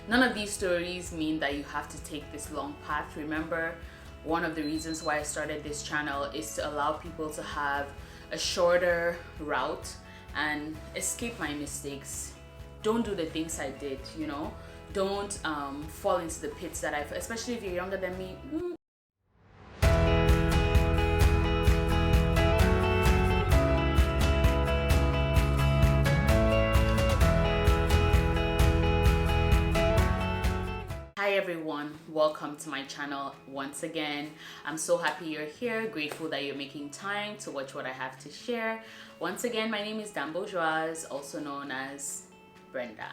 none of these stories mean that you have to take this long path. Remember, one of the reasons why I started this channel is to allow people to have a shorter route and escape my mistakes. Don't do the things I did, you know. Don't fall into the pits that I've, especially if you're younger than me. Hi everyone, welcome to my channel once again. I'm so happy you're here, grateful that you're making time to watch what I have to share. Once again, my name is BOUGiiY, also known as Brenda.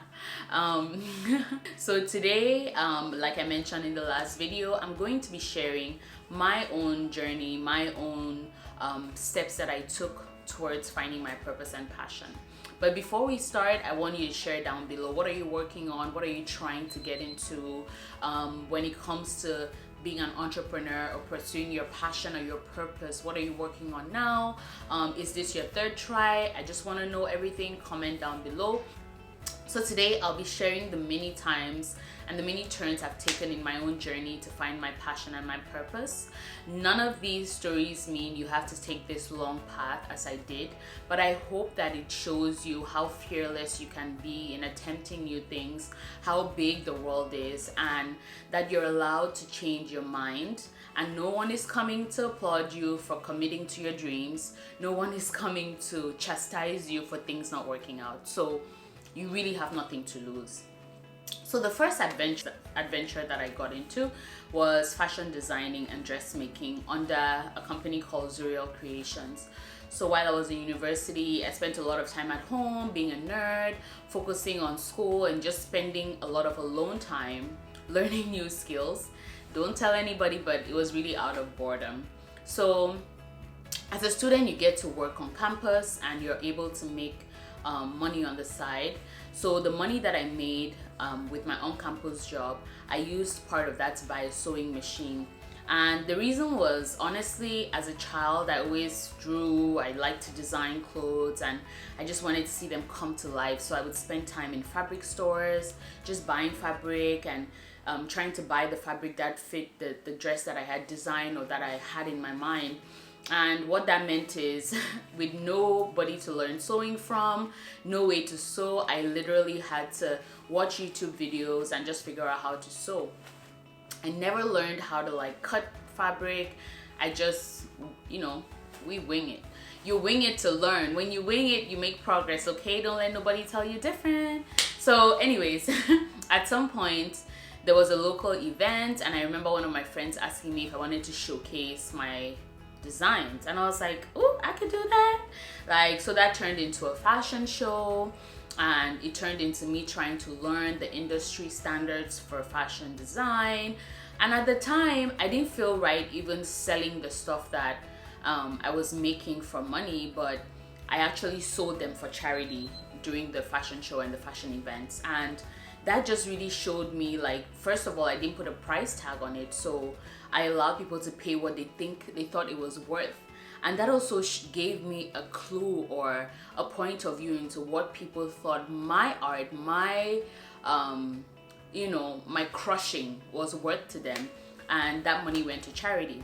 So today, like I mentioned in the last video, I'm going to be sharing my own journey, my own steps that I took towards finding my purpose and passion. But before we start, I want you to share down below, what are you working on? What are you trying to get into when it comes to being an entrepreneur or pursuing your passion or your purpose? What are you working on now? Is this your third try? I just want to know everything. Comment down below. So today I'll be sharing the many times and the many turns I've taken in my own journey to find my passion and my purpose. None of these stories mean you have to take this long path as I did, but I hope that it shows you how fearless you can be in attempting new things, how big the world is, and that you're allowed to change your mind. And no one is coming to applaud you for committing to your dreams. No one is coming to chastise you for things not working out. So you really have nothing to lose. So the first adventure that I got into was fashion designing and dressmaking under a company called Zuriel Creations. So while I was in university, I spent a lot of time at home being a nerd, focusing on school and just spending a lot of alone time learning new skills. Don't tell anybody, but it was really out of boredom. So as a student, you get to work on campus and you're able to make money on the side. So the money that I made with my on-campus job, I used part of that to buy a sewing machine. And the reason was, honestly, as a child, I always drew, I liked to design clothes, and I just wanted to see them come to life. So I would spend time in fabric stores, just buying fabric and trying to buy the fabric that fit the dress that I had designed or that I had in my mind. And what that meant is, with nobody to learn sewing from, no way to sew, I literally had to watch YouTube videos and just figure out how to sew. I never learned how to like cut fabric. I just, you know, we wing it. You wing it to learn. When you wing it, you make progress, okay? Don't let nobody tell you different. So anyways, at some point, there was a local event and I remember one of my friends asking me if I wanted to showcase my designs, and I was like, oh, I could do that. Like, so that turned into a fashion show, and it turned into me trying to learn the industry standards for fashion design. And at the time, I didn't feel right even selling the stuff that I was making for money, but I actually sold them for charity during the fashion show and the fashion events. And that just really showed me, like, first of all, I didn't put a price tag on it, so I allowed people to pay what they thought it was worth. And that also gave me a clue or a point of view into what people thought my art, my you know, my crushing was worth to them, and that money went to charity.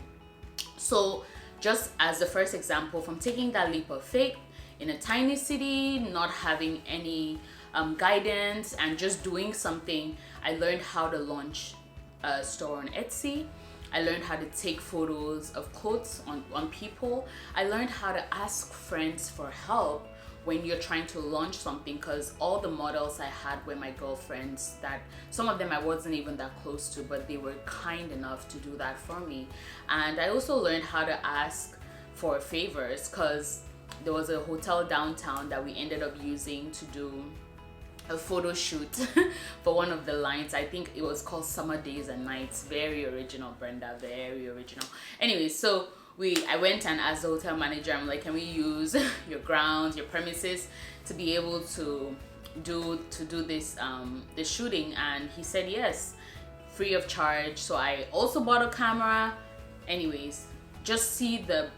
So just as the first example, from taking that leap of faith in a tiny city, not having any guidance and just doing something, I learned how to launch a store on Etsy. I learned how to take photos of clothes on people. I learned how to ask friends for help when you're trying to launch something, because all the models I had were my girlfriends, that some of them I wasn't even that close to, but they were kind enough to do that for me. And I also learned how to ask for favors, because there was a hotel downtown that we ended up using to do a photo shoot for one of the lines. I think it was called Summer Days and Nights. Very original, Brenda, very original. Anyway, so I went and asked the hotel manager, I'm like, can we use your grounds, your premises to be able to do this the shooting? And he said yes, free of charge. So I also bought a camera. Anyways, just see the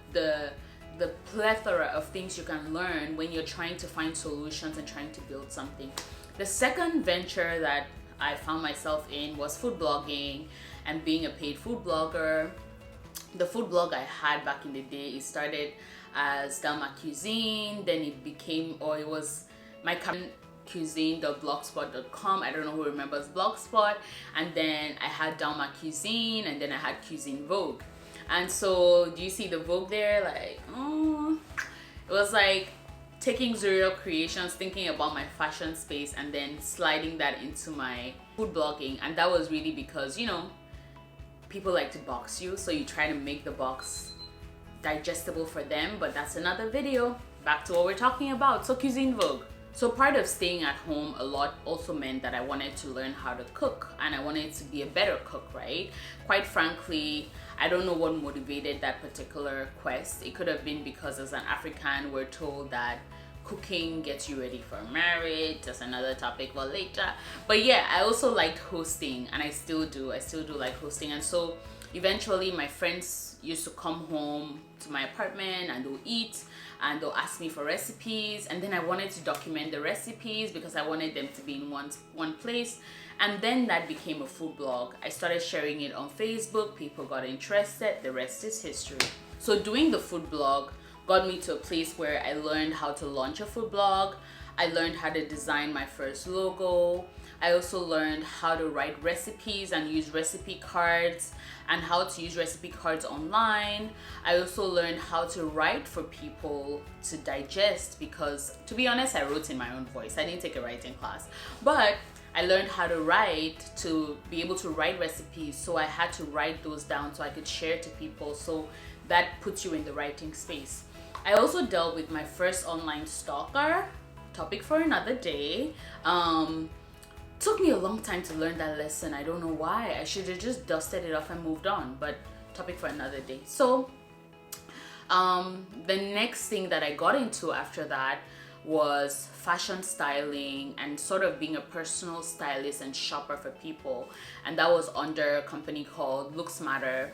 plethora of things you can learn when you're trying to find solutions and trying to build something. The second venture that I found myself in was food blogging and being a paid food blogger. The food blog I had back in the day, it started as BOUGiiY Cuisine, then it became, or it was my cuisine.blogspot.com. I don't know who remembers Blogspot. And then I had BOUGiiY Cuisine, and then I had Cuisine Vogue. And so do you see the Vogue there? Like, it was like taking Zuriel creations, thinking about my fashion space, and then sliding that into my food blogging. And that was really because, you know, people like to box you, so you try to make the box digestible for them, but that's another video. Back to what we're talking about. So Cuisine Vogue. So part of staying at home a lot also meant that I wanted to learn how to cook, and I wanted to be a better cook, right? Quite frankly, I don't know what motivated that particular quest. It could have been because as an African, we're told that cooking gets you ready for marriage. That's another topic for later. But yeah, I also liked hosting, and I still do like hosting. And so eventually my friends used to come home to my apartment and they'll eat and they'll ask me for recipes, and then I wanted to document the recipes because I wanted them to be in one place. And then that became a food blog. I started sharing it on Facebook, people got interested, the rest is history. So doing the food blog got me to a place where I learned how to launch a food blog. I learned how to design my first logo. I also learned how to write recipes and use recipe cards, and how to use recipe cards online. I also learned how to write for people to digest, because to be honest, I wrote in my own voice. I didn't take a writing class, but I learned how to write to be able to write recipes. So I had to write those down so I could share to people. So that puts you in the writing space. I also dealt with my first online stalker, topic for another day. Took me a long time to learn that lesson. I don't know why. I should have just dusted it off and moved on, but topic for another day. So the next thing that I got into after that was fashion styling and sort of being a personal stylist and shopper for people, and that was under a company called Looks Matter.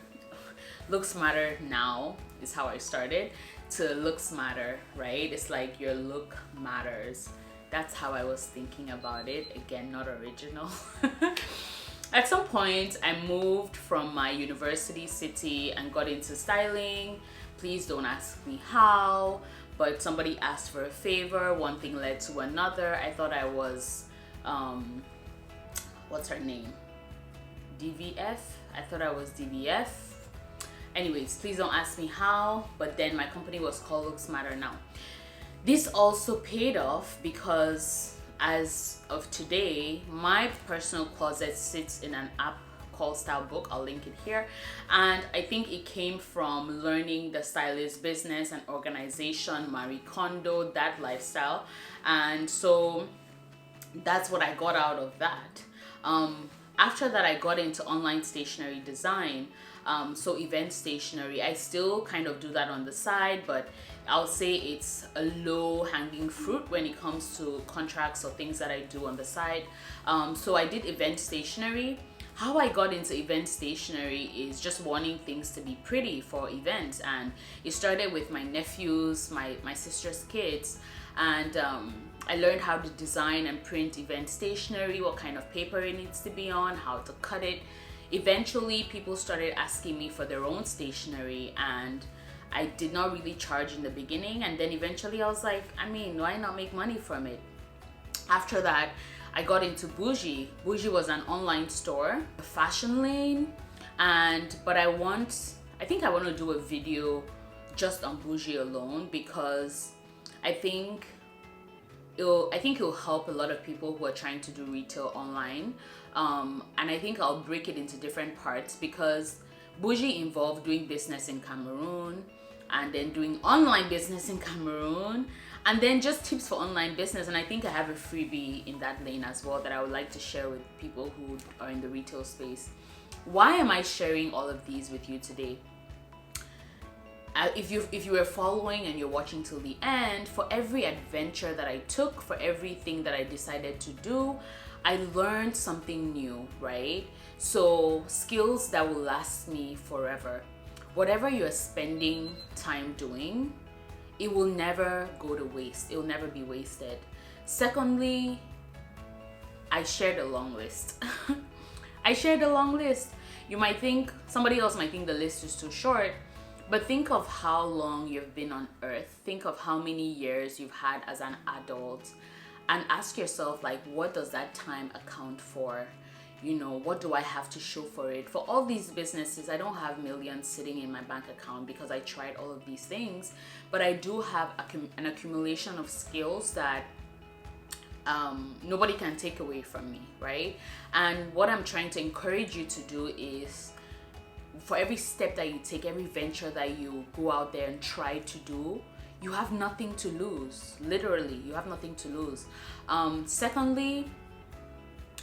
Looks Matter now is how I started, to Looks Matter, right? It's like your look matters. That's how I was thinking about it. Again, not original. At some point, I moved from my university city and got into styling. Please don't ask me how, but somebody asked for a favor. One thing led to another. I thought I was, what's her name? DVF? I thought I was DVF. Anyways, please don't ask me how, but then my company was called Looks Matter now. This also paid off because as of today, my personal closet sits in an app called Stylebook. I'll link it here. And I think it came from learning the stylist business and organization, Marie Kondo, that lifestyle. And so that's what I got out of that. After that, I got into online stationery design. So event stationery, I still kind of do that on the side, but I'll say it's a low hanging fruit when it comes to contracts or things that I do on the side. So I did event stationery. How I got into event stationery is just wanting things to be pretty for events, and it started with my nephews, my sister's kids, and I learned how to design and print event stationery, what kind of paper it needs to be on, how to cut it. Eventually, people started asking me for their own stationery, and I did not really charge in the beginning. And then eventually I was like, I mean, why not make money from it? After that, I got into BOUGiiY. BOUGiiY was an online store, a fashion lane, but I think I want to do a video just on BOUGiiY alone, because I think it'll help a lot of people who are trying to do retail online. And I think I'll break it into different parts, because BOUGiiY involved doing business in Cameroon, and then doing online business in Cameroon, and then just tips for online business. And I think I have a freebie in that lane as well that I would like to share with people who are in the retail space. Why am I sharing all of these with you today? If you were following and you're watching till the end, for every adventure that I took, for everything that I decided to do, I learned something new, right? So skills that will last me forever. Whatever you're spending time doing, it will never go to waste. It will never be wasted. Secondly, I shared a long list. I shared a long list. You might think, somebody else might think the list is too short, but think of how long you've been on earth. Think of how many years you've had as an adult, and ask yourself, like, what does that time account for? You know, what do I have to show for it? For all these businesses, I don't have millions sitting in my bank account because I tried all of these things, but I do have an accumulation of skills that nobody can take away from me, right? And what I'm trying to encourage you to do is, for every step that you take, every venture that you go out there and try to do, you have nothing to lose. Literally, you have nothing to lose. Secondly,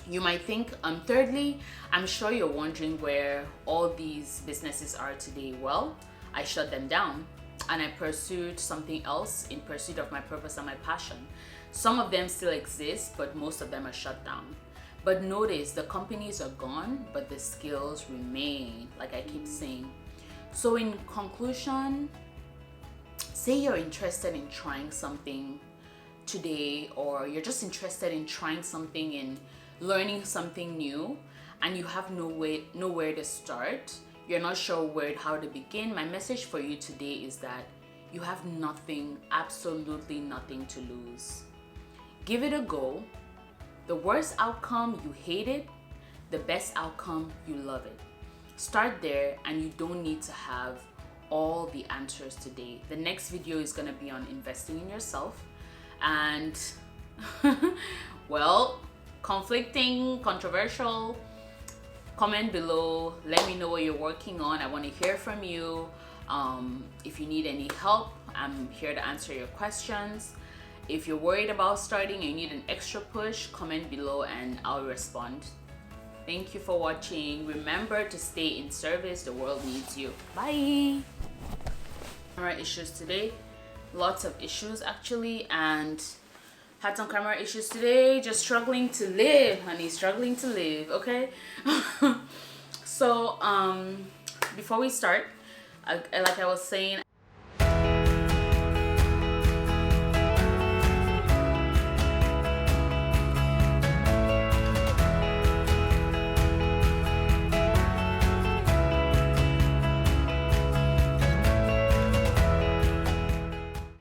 you might think, thirdly, I'm sure you're wondering where all these businesses are today. Well, I shut them down and I pursued something else in pursuit of my purpose and my passion. Some of them still exist, but most of them are shut down. But notice, the companies are gone, but the skills remain, like I keep saying. So in conclusion, say you're interested in trying something today, or you're just interested in trying something and learning something new, and you have nowhere to start. You're not sure how to begin. My message for you today is that you have nothing, absolutely nothing to lose. Give it a go. The worst outcome, you hate it. The best outcome, you love it. Start there, and you don't need to have all the answers today. The next video is going to be on investing in yourself, and well, conflicting, controversial. Comment below, let me know what you're working on. I want to hear from you. If you need any help, I'm here to answer your questions. If you're worried about starting and you need an extra push, comment below and I'll respond. Thank you for watching. Remember to stay in service. The world needs you. Bye. Camera issues today. Lots of issues actually, and had some camera issues today. Just struggling to live, honey. Struggling to live, okay? So, before we start, like I was saying,